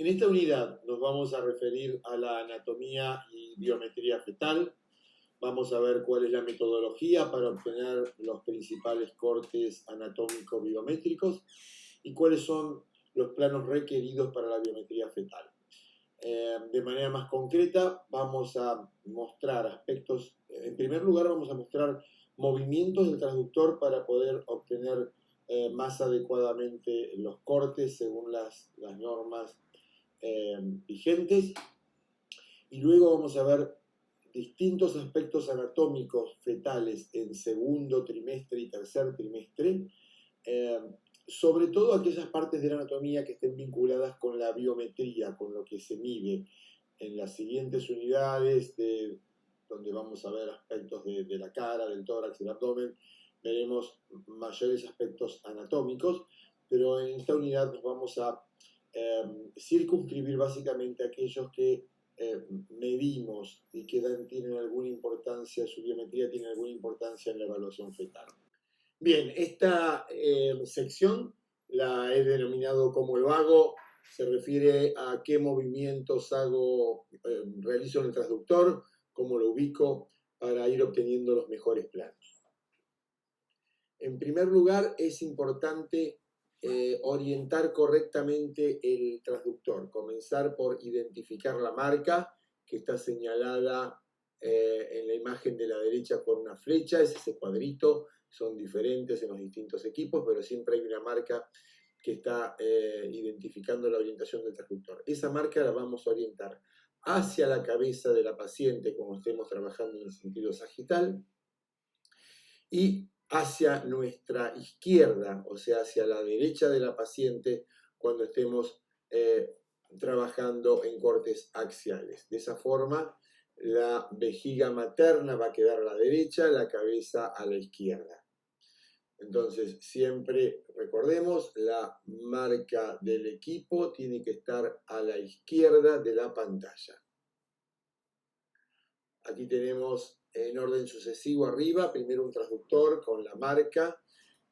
En esta unidad nos vamos a referir a la anatomía y biometría fetal. Vamos a ver cuál es la metodología para obtener los principales cortes anatómicos biométricos y cuáles son los planos requeridos para la biometría fetal. De manera más concreta, vamos a mostrar aspectos. En primer lugar, vamos a mostrar movimientos del transductor para poder obtener más adecuadamente los cortes según las normas vigentes. Y luego vamos a ver distintos aspectos anatómicos fetales en segundo trimestre y tercer trimestre, sobre todo aquellas partes de la anatomía que estén vinculadas con la biometría, con lo que se mide. En las siguientes unidades, donde vamos a ver aspectos de la cara, del tórax, del abdomen, veremos mayores aspectos anatómicos, pero en esta unidad nos vamos a circunscribir básicamente aquellos que medimos y que tienen alguna importancia, su biometría tiene alguna importancia en la evaluación fetal. Bien, esta sección la he denominado "Cómo lo hago", se refiere a qué movimientos realizo en el transductor, cómo lo ubico para ir obteniendo los mejores planos. En primer lugar, es importante orientar correctamente el transductor, comenzar por identificar la marca que está señalada en la imagen de la derecha con una flecha, es ese cuadrito, son diferentes en los distintos equipos, pero siempre hay una marca que está identificando la orientación del transductor. Esa marca la vamos a orientar hacia la cabeza de la paciente, como estemos trabajando en el sentido sagital, y hacia nuestra izquierda, o sea, hacia la derecha de la paciente, cuando estemos trabajando en cortes axiales. De esa forma, la vejiga materna va a quedar a la derecha, la cabeza a la izquierda. Entonces, siempre recordemos, la marca del equipo tiene que estar a la izquierda de la pantalla. Aquí tenemos en orden sucesivo arriba, primero un transductor con la marca,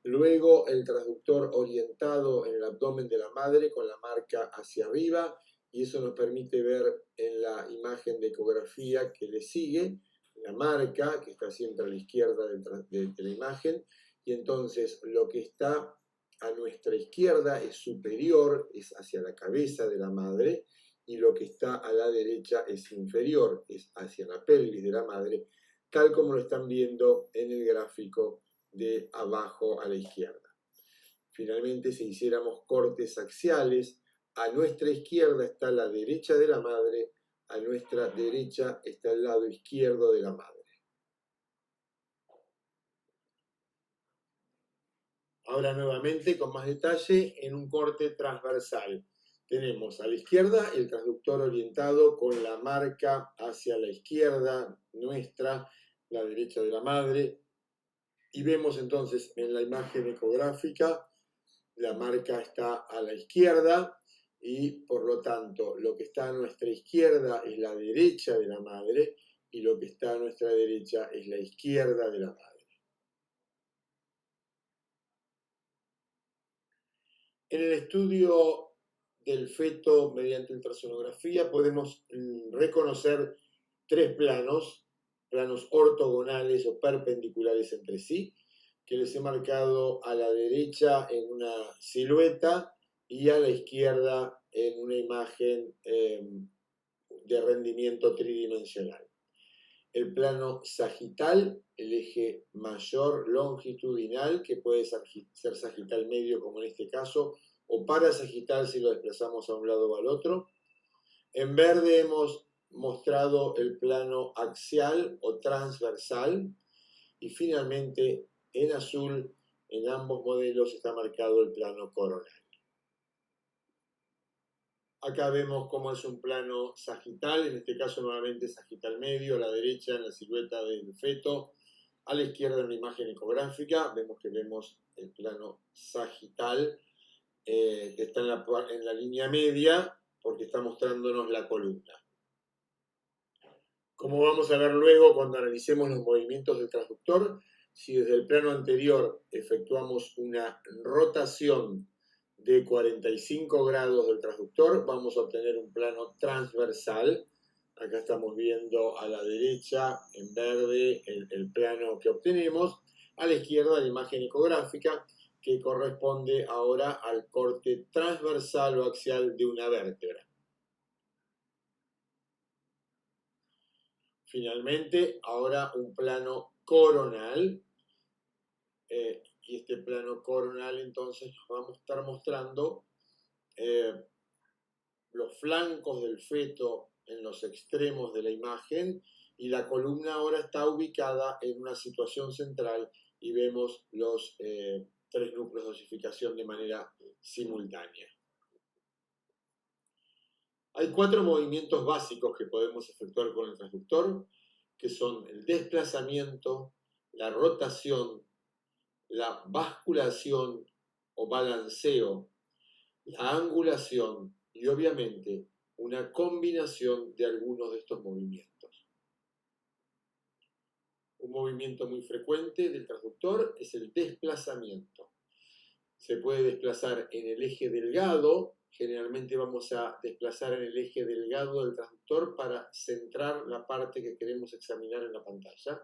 luego el transductor orientado en el abdomen de la madre con la marca hacia arriba, y eso nos permite ver en la imagen de ecografía que le sigue, la marca que está siempre a la izquierda de la imagen, y entonces lo que está a nuestra izquierda es superior, es hacia la cabeza de la madre, y lo que está a la derecha es inferior, es hacia la pelvis de la madre, tal como lo están viendo en el gráfico de abajo a la izquierda. Finalmente, si hiciéramos cortes axiales, a nuestra izquierda está la derecha de la madre, a nuestra derecha está el lado izquierdo de la madre. Ahora nuevamente, con más detalle, en un corte transversal. Tenemos a la izquierda el transductor orientado con la marca hacia la izquierda nuestra, la derecha de la madre, y vemos entonces en la imagen ecográfica la marca está a la izquierda y por lo tanto lo que está a nuestra izquierda es la derecha de la madre y lo que está a nuestra derecha es la izquierda de la madre. En el estudio del feto mediante ultrasonografía podemos reconocer tres planos ortogonales o perpendiculares entre sí, que les he marcado a la derecha en una silueta y a la izquierda en una imagen de rendimiento tridimensional. El plano sagital, el eje mayor longitudinal, que puede ser sagital medio como en este caso, o parasagital si lo desplazamos a un lado o al otro. En verde hemos mostrado el plano axial o transversal, y finalmente en azul en ambos modelos está marcado el plano coronal. Acá vemos cómo es un plano sagital, en este caso nuevamente sagital medio, a la derecha en la silueta del feto, a la izquierda en la imagen ecográfica, vemos el plano sagital, que está en la línea media, porque está mostrándonos la columna. Como vamos a ver luego cuando analicemos los movimientos del transductor, si desde el plano anterior efectuamos una rotación de 45 grados del transductor, vamos a obtener un plano transversal. Acá estamos viendo a la derecha, en verde, el plano que obtenemos. A la izquierda, la imagen ecográfica, que corresponde ahora al corte transversal o axial de una vértebra. Finalmente, ahora un plano coronal. Y este plano coronal, entonces, nos vamos a estar mostrando los flancos del feto en los extremos de la imagen, y la columna ahora está ubicada en una situación central y vemos los 3 núcleos de osificación de manera simultánea. Hay 4 movimientos básicos que podemos efectuar con el transductor, que son el desplazamiento, la rotación, la basculación o balanceo, la angulación y obviamente una combinación de algunos de estos movimientos. Un movimiento muy frecuente del transductor es el desplazamiento. Se puede desplazar en el eje delgado, generalmente vamos a desplazar en el eje delgado del transductor para centrar la parte que queremos examinar en la pantalla,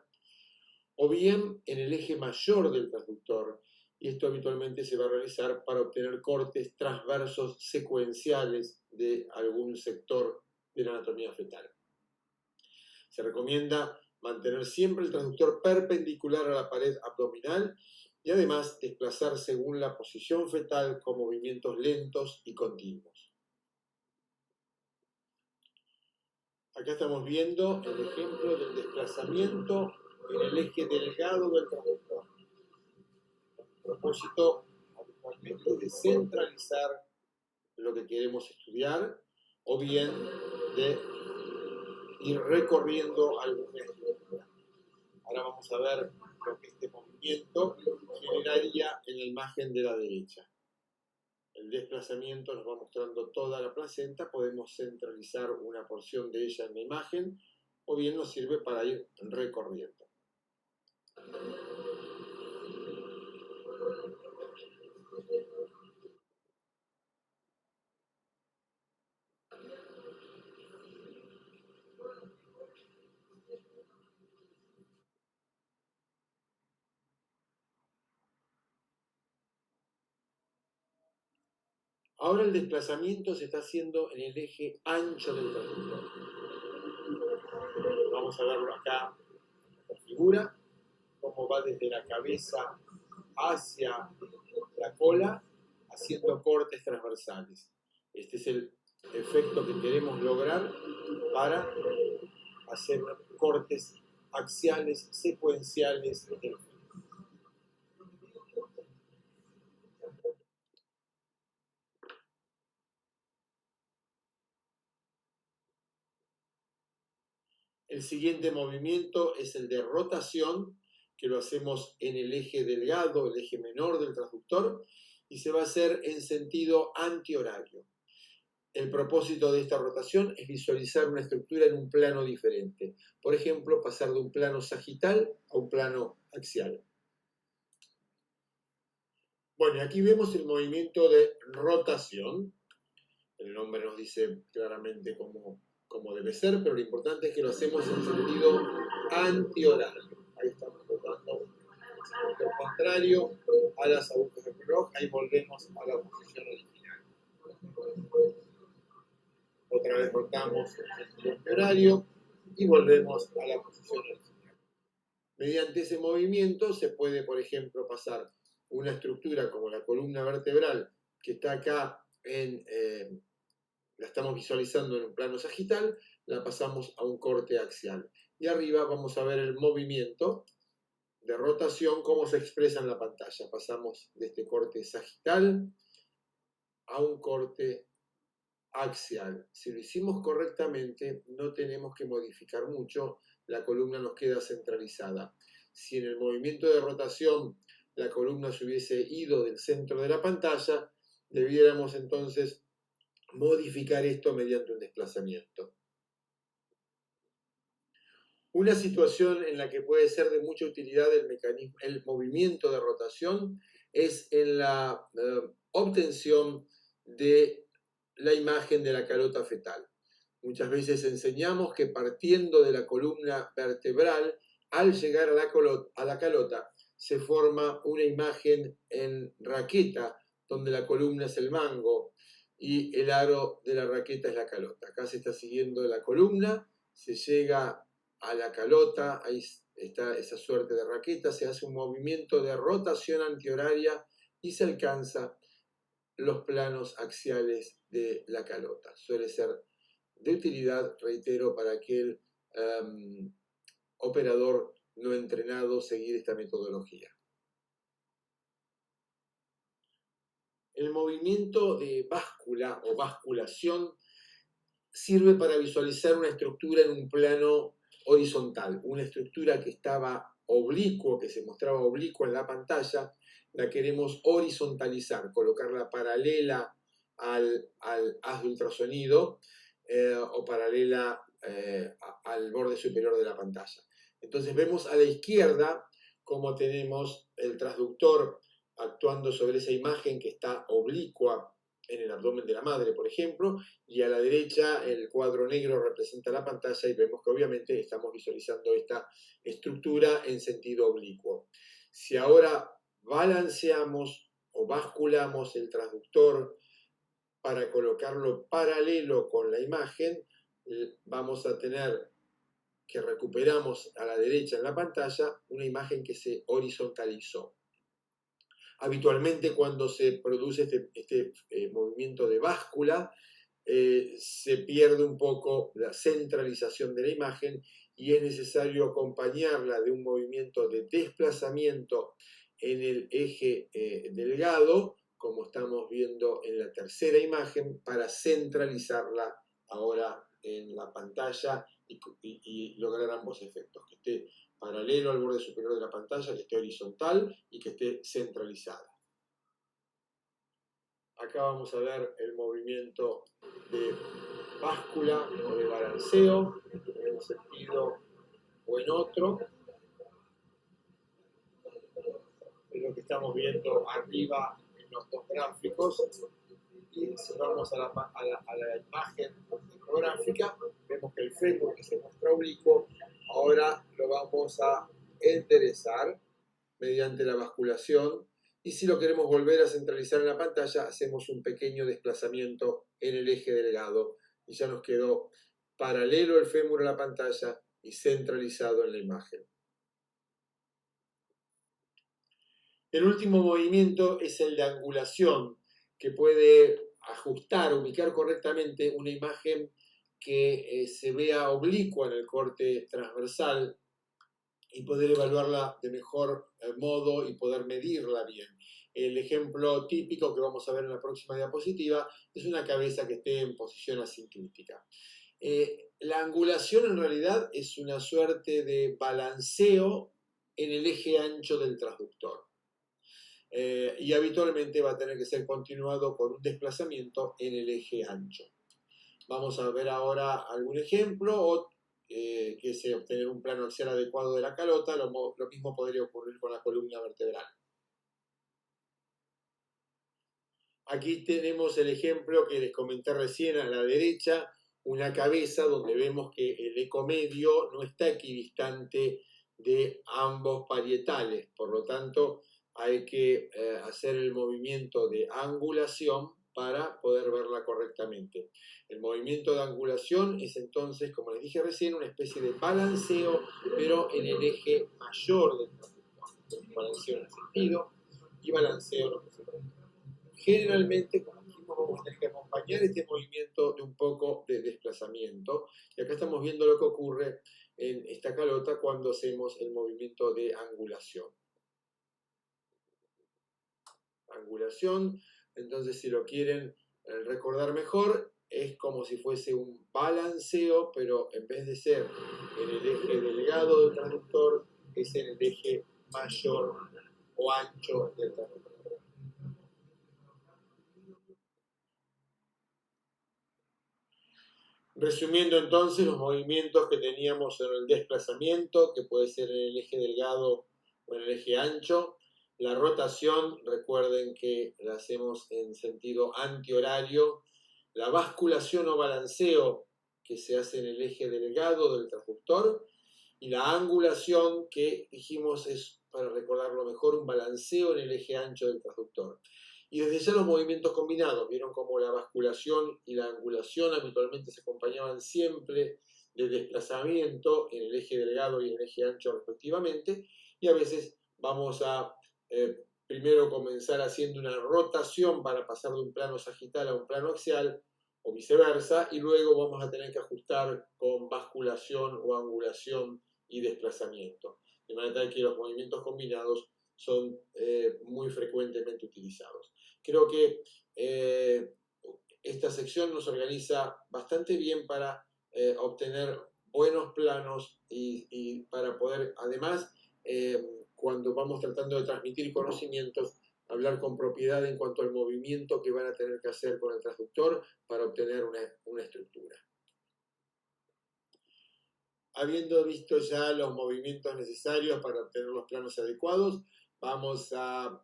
o bien en el eje mayor del transductor, y esto habitualmente se va a realizar para obtener cortes transversos secuenciales de algún sector de la anatomía fetal. Se recomienda mantener siempre el transductor perpendicular a la pared abdominal y además desplazar según la posición fetal con movimientos lentos y continuos. Acá estamos viendo el ejemplo del desplazamiento en el eje delgado del transductor. El propósito habitualmente es de centralizar lo que queremos estudiar o bien de ir recorriendo alguna estructura. Ahora vamos a ver lo que este movimiento generaría en la imagen de la derecha. El desplazamiento nos va mostrando toda la placenta, podemos centralizar una porción de ella en la imagen o bien nos sirve para ir recorriendo. Ahora el desplazamiento se está haciendo en el eje ancho del transductor. Vamos a verlo acá en la figura, cómo va desde la cabeza hacia la cola, haciendo cortes transversales. Este es el efecto que queremos lograr para hacer cortes axiales secuenciales del feto. El siguiente movimiento es el de rotación, que lo hacemos en el eje delgado, el eje menor del transductor, y se va a hacer en sentido antihorario. El propósito de esta rotación es visualizar una estructura en un plano diferente. Por ejemplo, pasar de un plano sagital a un plano axial. Bueno, aquí vemos el movimiento de rotación. El nombre nos dice claramente cómo debe ser, pero lo importante es que lo hacemos en sentido antihorario. Ahí estamos rotando en sentido contrario a las agujas del reloj. Ahí volvemos a la posición original. Otra vez rotamos en sentido antihorario y volvemos a la posición original. Mediante ese movimiento se puede, por ejemplo, pasar una estructura como la columna vertebral, que está acá la estamos visualizando en un plano sagital, la pasamos a un corte axial. Y arriba vamos a ver el movimiento de rotación, cómo se expresa en la pantalla. Pasamos de este corte sagital a un corte axial. Si lo hicimos correctamente, no tenemos que modificar mucho, la columna nos queda centralizada. Si en el movimiento de rotación la columna se hubiese ido del centro de la pantalla, debiéramos entonces modificar esto mediante un desplazamiento. Una situación en la que puede ser de mucha utilidad el movimiento de rotación es en la obtención de la imagen de la calota fetal. Muchas veces enseñamos que partiendo de la columna vertebral, al llegar a la calota, se forma una imagen en raqueta, donde la columna es el mango y el aro de la raqueta es la calota. Acá se está siguiendo la columna, se llega a la calota, ahí está esa suerte de raqueta, se hace un movimiento de rotación antihoraria y se alcanza los planos axiales de la calota. Suele ser de utilidad, reitero, para aquel operador no entrenado seguir esta metodología. El movimiento de báscula o basculación sirve para visualizar una estructura en un plano horizontal, una estructura que estaba oblicuo, que se mostraba oblicuo en la pantalla, la queremos horizontalizar, colocarla paralela al haz de ultrasonido o paralela al borde superior de la pantalla. Entonces vemos a la izquierda cómo tenemos el transductor actuando sobre esa imagen que está oblicua en el abdomen de la madre, por ejemplo, y a la derecha el cuadro negro representa la pantalla y vemos que obviamente estamos visualizando esta estructura en sentido oblicuo. Si ahora balanceamos o basculamos el transductor para colocarlo paralelo con la imagen, vamos a tener que recuperamos a la derecha en la pantalla una imagen que se horizontalizó. Habitualmente cuando se produce este movimiento de báscula, se pierde un poco la centralización de la imagen y es necesario acompañarla de un movimiento de desplazamiento en el eje delgado, como estamos viendo en la tercera imagen, para centralizarla ahora en la pantalla y lograr ambos efectos, que esté paralelo al borde superior de la pantalla, que esté horizontal y que esté centralizada. Acá vamos a ver el movimiento de báscula o de balanceo, en un sentido o en otro. Es lo que estamos viendo arriba en los dos gráficos. Y si vamos a la imagen ecográfica, vemos que el fémur que se muestra oblicuo, ahora lo vamos a enderezar mediante la basculación. Y si lo queremos volver a centralizar en la pantalla, hacemos un pequeño desplazamiento en el eje delgado y ya nos quedó paralelo el fémur a la pantalla y centralizado en la imagen. El último movimiento es el de angulación, que puede ajustar, ubicar correctamente una imagen que se vea oblicua en el corte transversal y poder evaluarla de mejor modo y poder medirla bien. El ejemplo típico que vamos a ver en la próxima diapositiva es una cabeza que esté en posición asinclítica. La angulación en realidad es una suerte de balanceo en el eje ancho del transductor. Y habitualmente va a tener que ser continuado con un desplazamiento en el eje ancho. Vamos a ver ahora algún ejemplo, que es obtener un plano axial adecuado de la calota. Lo mismo podría ocurrir con la columna vertebral. Aquí tenemos el ejemplo que les comenté recién a la derecha, una cabeza donde vemos que el ecomedio no está equidistante de ambos parietales, por lo tanto hay que hacer el movimiento de angulación para poder verla correctamente. El movimiento de angulación es entonces, como les dije recién, una especie de balanceo, pero en el eje mayor del transductor. Balanceo en el sentido y balanceo en el sentido. Generalmente, como dijimos, vamos a tener que acompañar este movimiento de un poco de desplazamiento. Y acá estamos viendo lo que ocurre en esta calota cuando hacemos el movimiento de angulación. Angulación, entonces si lo quieren recordar mejor, es como si fuese un balanceo, pero en vez de ser en el eje delgado del transductor, es en el eje mayor o ancho del transductor. Resumiendo entonces los movimientos que teníamos en el desplazamiento, que puede ser en el eje delgado o en el eje ancho, La rotación, recuerden que la hacemos en sentido antihorario. La basculación o balanceo, que se hace en el eje delgado del transductor. Y la angulación, que dijimos es, para recordarlo mejor, un balanceo en el eje ancho del transductor. Y desde ya los movimientos combinados, vieron como la basculación y la angulación habitualmente se acompañaban siempre de desplazamiento en el eje delgado y en el eje ancho respectivamente, y a veces vamos a primero comenzar haciendo una rotación para pasar de un plano sagital a un plano axial, o viceversa, y luego vamos a tener que ajustar con basculación o angulación y desplazamiento. De manera que los movimientos combinados son muy frecuentemente utilizados. Creo que esta sección nos organiza bastante bien para obtener buenos planos y para poder, además, cuando vamos tratando de transmitir conocimientos, hablar con propiedad en cuanto al movimiento que van a tener que hacer con el transductor para obtener una estructura. Habiendo visto ya los movimientos necesarios para obtener los planos adecuados, vamos a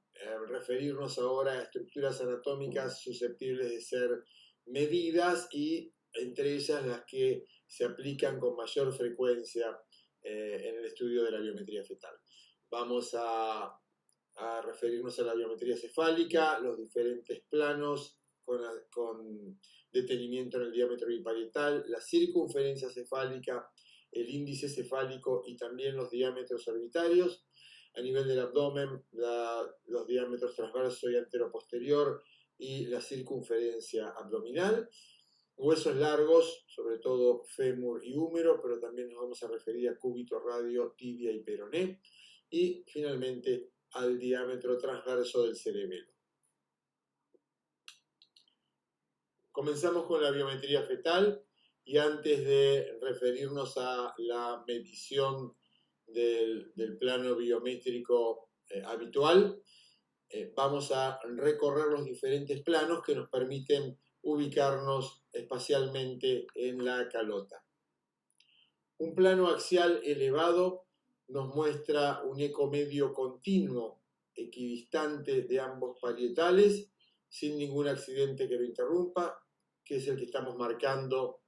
referirnos ahora a estructuras anatómicas susceptibles de ser medidas y entre ellas las que se aplican con mayor frecuencia en el estudio de la biometría fetal. Vamos a referirnos a la biometría cefálica, los diferentes planos con detenimiento en el diámetro biparietal, la circunferencia cefálica, el índice cefálico y también los diámetros orbitarios. A nivel del abdomen, los diámetros transverso y antero-posterior y la circunferencia abdominal. Huesos largos, sobre todo fémur y húmero, pero también nos vamos a referir a cúbito, radio, tibia y peroné. Y finalmente al diámetro transverso del cerebelo. Comenzamos con la biometría fetal y antes de referirnos a la medición del plano biométrico habitual, vamos a recorrer los diferentes planos que nos permiten ubicarnos espacialmente en la calota. Un plano axial elevado nos muestra un eco medio continuo equidistante de ambos parietales sin ningún accidente que lo interrumpa, que es el que estamos marcando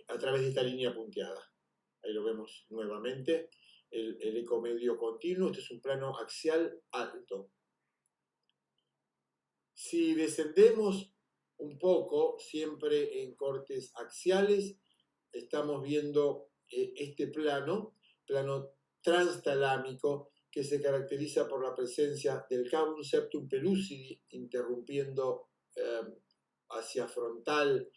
a través de esta línea punteada. Ahí lo vemos nuevamente, el eco medio continuo. Este es un plano axial alto. Si descendemos un poco, siempre en cortes axiales, estamos viendo este plano transtalámico, que se caracteriza por la presencia del cavum septum pellucidi, interrumpiendo hacia frontal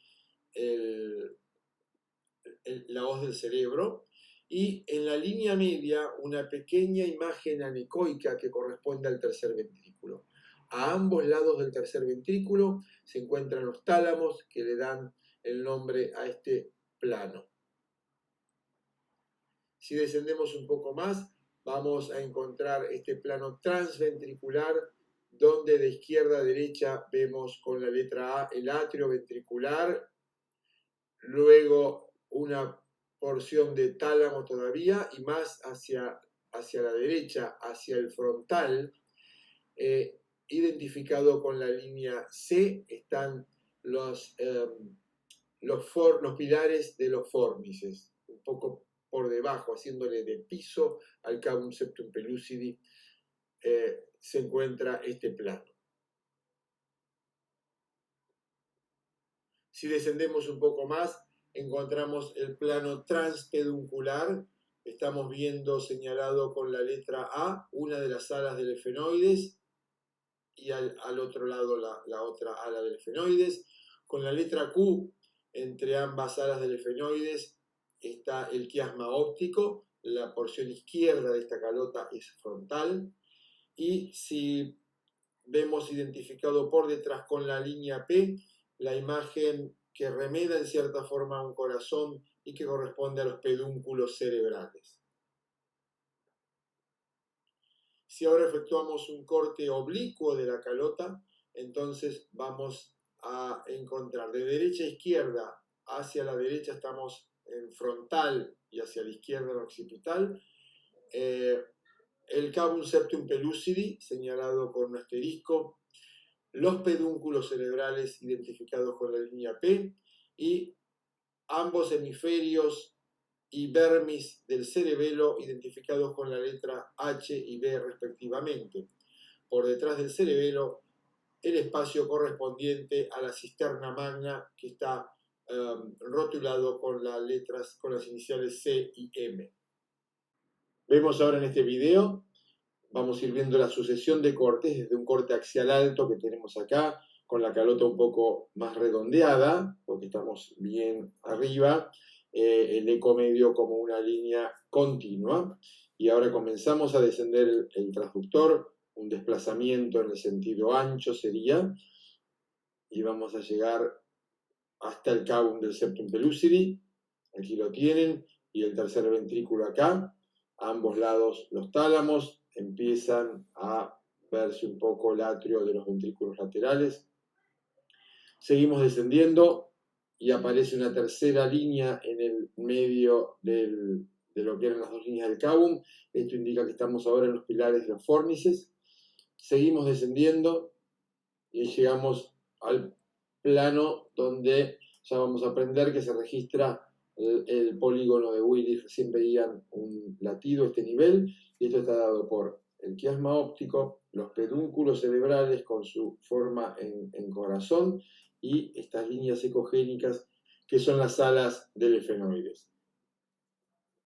la hoz del cerebro, y en la línea media una pequeña imagen anecoica que corresponde al tercer ventrículo. A ambos lados del tercer ventrículo se encuentran los tálamos que le dan el nombre a este plano. Si descendemos un poco más, vamos a encontrar este plano transventricular, donde de izquierda a derecha vemos con la letra A el atrio ventricular, luego una porción de tálamo todavía, y más hacia la derecha, hacia el frontal, identificado con la línea C, están los pilares de los fórnices, un poco por debajo, haciéndole de piso al cavum septum pellucidi, se encuentra este plano. Si descendemos un poco más, encontramos el plano transpeduncular. Estamos viendo señalado con la letra A una de las alas del efenoides y al otro lado la otra ala del efenoides. Con la letra Q, entre ambas alas del efenoides, está el quiasma óptico. La porción izquierda de esta calota es frontal. Y si vemos identificado por detrás con la línea P, la imagen que remeda en cierta forma a un corazón y que corresponde a los pedúnculos cerebrales. Si ahora efectuamos un corte oblicuo de la calota, entonces vamos a encontrar de derecha a izquierda. Hacia la derecha estamos en frontal y hacia la izquierda en occipital. el cavum septum pellucidi, señalado con un asterisco, los pedúnculos cerebrales identificados con la línea P y ambos hemisferios y vermis del cerebelo identificados con la letra H y B respectivamente. Por detrás del cerebelo, el espacio correspondiente a la cisterna magna que está rotulado con las iniciales C y M. Vemos ahora en este video, vamos a ir viendo la sucesión de cortes desde un corte axial alto que tenemos acá, con la calota un poco más redondeada, porque estamos bien arriba, el eco medio como una línea continua, y ahora comenzamos a descender el transductor, un desplazamiento en el sentido ancho sería, y vamos a llegar hasta el cavum del septum pellucidi, aquí lo tienen, y el tercer ventrículo acá, a ambos lados los tálamos, empiezan a verse un poco el atrio de los ventrículos laterales. Seguimos descendiendo y aparece una tercera línea en el medio de lo que eran las dos líneas del cavum. Esto indica que estamos ahora en los pilares de los fórnices. Seguimos descendiendo y llegamos al plano donde ya vamos a aprender que se registra el polígono de Willis. Recién veían un latido a este nivel, y esto está dado por el quiasma óptico, los pedúnculos cerebrales con su forma en corazón y estas líneas ecogénicas que son las alas del efenoides.